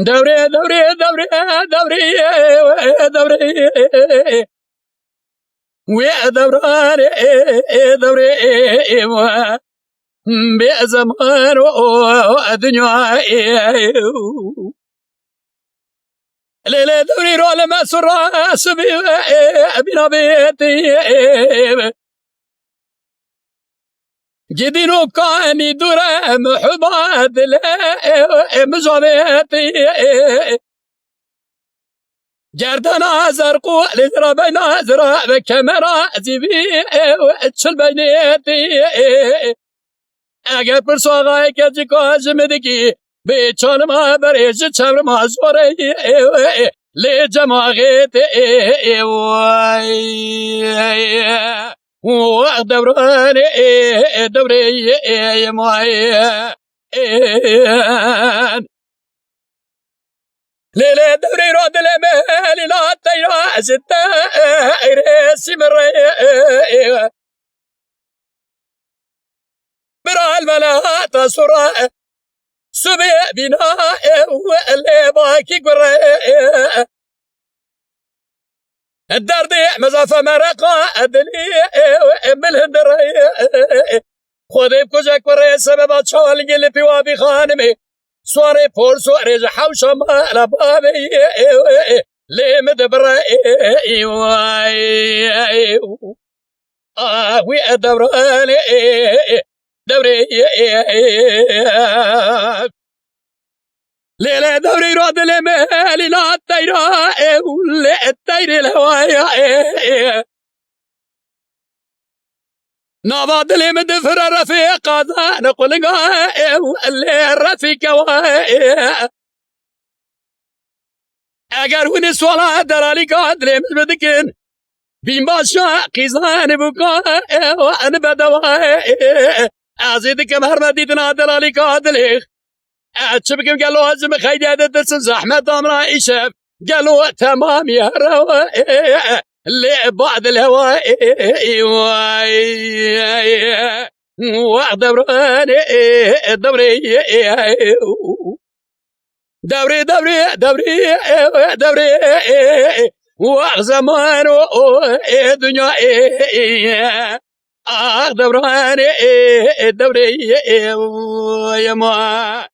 دوري دوري دوري دوري دوري ويا دوري دوري بزمان ودنيا ليلة دوري رول ما سرا سبي بنا بيتي جدينو كاني دورة محبات لا مجابيتي جردنا زرقو لذربنا زرا بكاميرا زيبي اتشل بينيتي اگر پرسو آقای کسی کاش مدکی به چال ما بریش چبر ما زوره لی جماغیت وقت دوران دوره ماهی ليلة دوري رود المال لا تيرا ستة راسي مرة برا الملا تصرا سبي بنا واللي باكي قرا الدردي مزافة مرقة أدلي بالهدر خذي بكوجك وري سبب تشال قلي في وابي خانمي سواري بور سواري جحوش ما لبابي لي مدبر وي دوراني دوري ليلة دوري رود المالي لا الطيرة ولا الطير الهوايا نبض لي مدفر رفيق نقول اللي رفيق وايا اگر هوني سوالا درالي قادر مدكن بيماشا قيزان بكا وانا بدواي ازيدك مهرمديتنا درالي قادر اتشبكم قالوا هزم خيدي هذا درس زحمة امرا ايشب قالوا تمام يا روا اللي بعد الهواء دوراني دوري دوري دوري دوري دوري وزمان دنيا دوراني دوري يا ما